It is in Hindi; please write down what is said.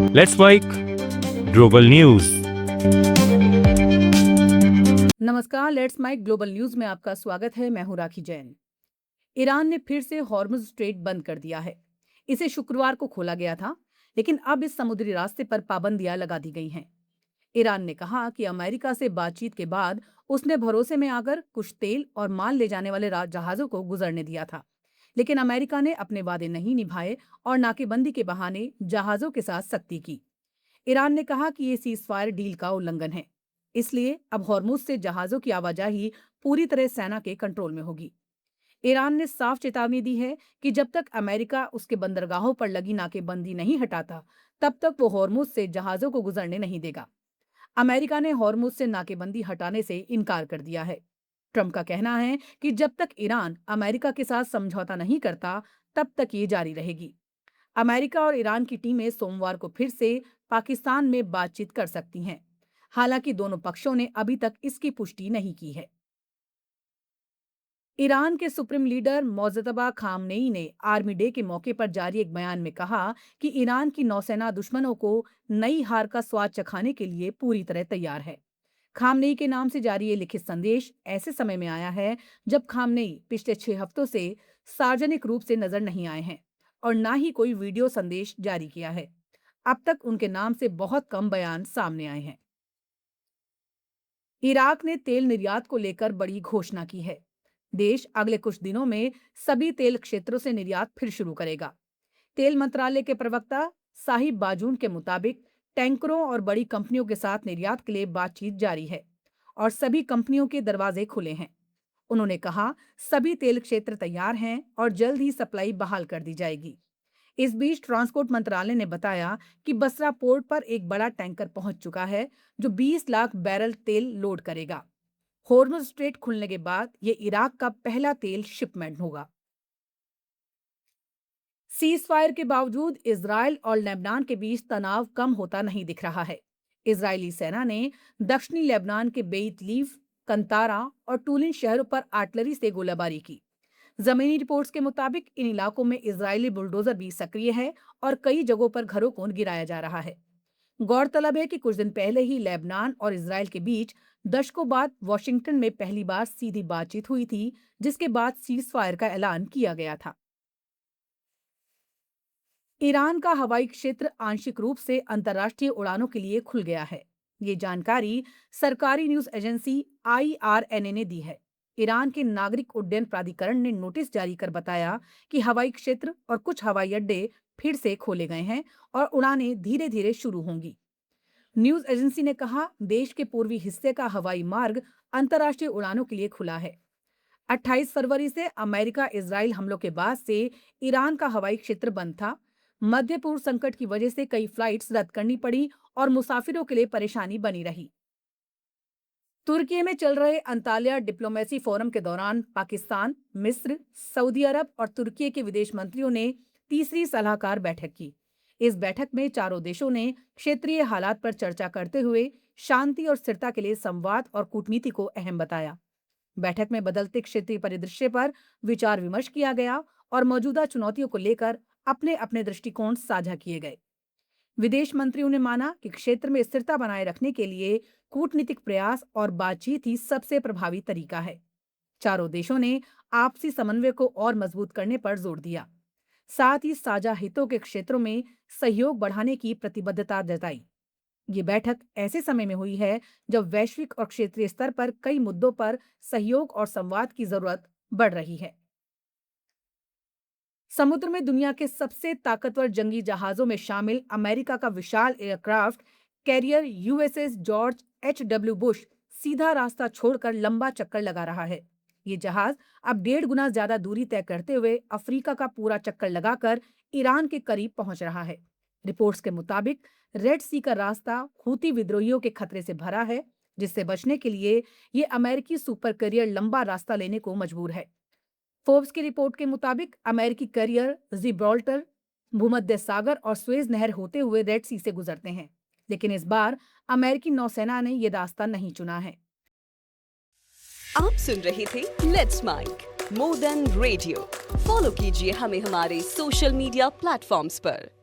Let's mic global news. नमस्कार, लेट्स माइक ग्लोबल न्यूज में आपका स्वागत है। मैं हूं राखी जैन। ईरान ने फिर से हॉर्मुज स्ट्रेट बंद कर दिया है। इसे शुक्रवार को खोला गया था, लेकिन अब इस समुद्री रास्ते पर पाबंदियां लगा दी गई हैं। ईरान ने कहा कि अमेरिका से बातचीत के बाद उसने भरोसे में आकर कुछ तेल और माल ले जाने वाले जहाजों को गुजरने दिया था, लेकिन अमेरिका ने अपने वादे नहीं निभाए और नाकेबंदी के बहाने जहाजों के साथ सख्ती की। ईरान ने कहा कि ये सीजफायर डील का उल्लंघन है, इसलिए अब हॉर्मुज से जहाजों की आवाजाही पूरी तरह सेना के कंट्रोल में होगी। ईरान ने साफ चेतावनी दी है कि जब तक अमेरिका उसके बंदरगाहों पर लगी नाकेबंदी नहीं हटाता, तब तक वो हॉर्मुज से जहाजों को गुजरने नहीं देगा। अमेरिका ने हॉर्मुज से नाकेबंदी हटाने से इनकार कर दिया है। ट्रंप का कहना है कि जब तक ईरान अमेरिका के साथ समझौता नहीं करता, तब तक ये जारी रहेगी। अमेरिका और ईरान की टीमें सोमवार को फिर से पाकिस्तान में बातचीत कर सकती हैं। हालांकि दोनों पक्षों ने अभी तक इसकी पुष्टि नहीं की है। ईरान के सुप्रीम लीडर मोज्तबा खामनेई ने आर्मी डे के मौके पर जारी एक बयान में कहा कि ईरान की नौसेना दुश्मनों को नई हार का स्वाद चखाने के लिए पूरी तरह तैयार है। खामनेई के नाम से जारी ये लिखित संदेश ऐसे समय में आया है जब खामनेई पिछले 6 हफ्तों से सार्वजनिक रूप से नजर नहीं आए हैं और ना ही कोई वीडियो संदेश जारी किया है। अब तक उनके नाम से बहुत कम बयान सामने आए हैं। इराक ने तेल निर्यात को लेकर बड़ी घोषणा की है। देश अगले कुछ दिनों में सभी तेल क्षेत्रों से निर्यात फिर शुरू करेगा। तेल मंत्रालय के प्रवक्ता साहिब बाजून के मुताबिक टैंकरों और बड़ी कंपनियों के साथ निर्यात के लिए बातचीत जारी है और सभी कंपनियों के दरवाजे खुले हैं। उन्होंने कहा, सभी तेल क्षेत्र तैयार हैं और जल्द ही सप्लाई बहाल कर दी जाएगी। इस बीच ट्रांसपोर्ट मंत्रालय ने बताया कि बसरा पोर्ट पर एक बड़ा टैंकर पहुंच चुका है जो 20 लाख बैरल तेल लोड करेगा। हॉर्मुज स्ट्रेट खुलने के बाद ये इराक का पहला तेल शिपमेंट होगा। सीज फायर के बावजूद इजरायल और लेबनान के बीच तनाव कम होता नहीं दिख रहा है। इजरायली सेना ने दक्षिणी लेबनान के बेइत लीव, कंतारा और टूलिन शहरों पर आर्टिलरी से गोलाबारी की। जमीनी रिपोर्ट्स के मुताबिक इन इलाकों में इजरायली बुलडोजर भी सक्रिय है और कई जगहों पर घरों को गिराया जा रहा है। गौरतलब है कि कुछ दिन पहले ही लेबनान और इजरायल के बीच दशकों बाद वॉशिंगटन में पहली बार सीधी बातचीत हुई थी, जिसके बाद सीज फायर का ऐलान किया गया था। ईरान का हवाई क्षेत्र आंशिक रूप से अंतर्राष्ट्रीय उड़ानों के लिए खुल गया है। ये जानकारी सरकारी न्यूज एजेंसी IRNA ने दी है। ईरान के नागरिक उड्डयन प्राधिकरण ने नोटिस जारी कर बताया कि हवाई क्षेत्र और कुछ हवाई अड्डे फिर से खोले गए हैं और उड़ानें धीरे धीरे शुरू होंगी। न्यूज एजेंसी ने कहा, देश के पूर्वी हिस्से का हवाई मार्ग अंतर्राष्ट्रीय उड़ानों के लिए खुला है। 28 फरवरी से अमेरिका इजराइल हमलों के बाद से ईरान का हवाई क्षेत्र बंद था। मध्य पूर्व संकट की वजह से कई फ्लाइट्स रद्द करनी पड़ी और मुसाफिरों के लिए परेशानी बनी रही। तुर्की में चल रहे अंतालिया डिप्लोमेसी फोरम के दौरान पाकिस्तान, मिस्र, सऊदी अरब और तुर्की के विदेश मंत्रियों ने तीसरी सलाहकार बैठक की। इस बैठक में चारों देशों ने क्षेत्रीय हालात पर चर्चा करते हुए शांति और स्थिरता के लिए संवाद और कूटनीति को अहम बताया। बैठक में बदलते क्षेत्रीय परिदृश्य पर विचार विमर्श किया गया और मौजूदा चुनौतियों को लेकर अपने अपने दृष्टिकोण साझा किए गए। विदेश मंत्रियों ने माना कि क्षेत्र में स्थिरता बनाए रखने के लिए कूटनीतिक प्रयास और बातचीत ही सबसे प्रभावी तरीका है। चारों देशों ने आपसी समन्वय को और मजबूत करने पर जोर दिया। साथ ही साझा हितों के क्षेत्रों में सहयोग बढ़ाने की प्रतिबद्धता जताई। ये बैठक ऐसे समय में हुई है जब वैश्विक और क्षेत्रीय स्तर पर कई मुद्दों पर सहयोग और संवाद की जरूरत बढ़ रही है। समुद्र में दुनिया के सबसे ताकतवर जंगी जहाजों में शामिल अमेरिका का विशाल aircraft carrier USS George H.W. Bush सीधा रास्ता छोड़कर लंबा चक्कर लगा रहा है। ये जहाज अब 1.5 गुना ज्यादा दूरी तय करते हुए अफ्रीका का पूरा चक्कर लगाकर ईरान के करीब पहुंच रहा है। रिपोर्ट्स के मुताबिक रेड सी का रास्ता हूती विद्रोहियों के खतरे से भरा है, जिससे बचने के लिए ये अमेरिकी सुपर कैरियर लंबा रास्ता लेने को मजबूर है। फोर्ब्स की रिपोर्ट के मुताबिक अमेरिकी कैरियर जिब्राल्टर, भूमध्य सागर और स्वेज नहर होते हुए रेड सी से गुजरते हैं, लेकिन इस बार अमेरिकी नौसेना ने यह रास्ता नहीं चुना है। आप सुन रहे थे let's mic more than radio. Follow कीजिए हमें हमारे सोशल मीडिया प्लेटफॉर्म्स पर।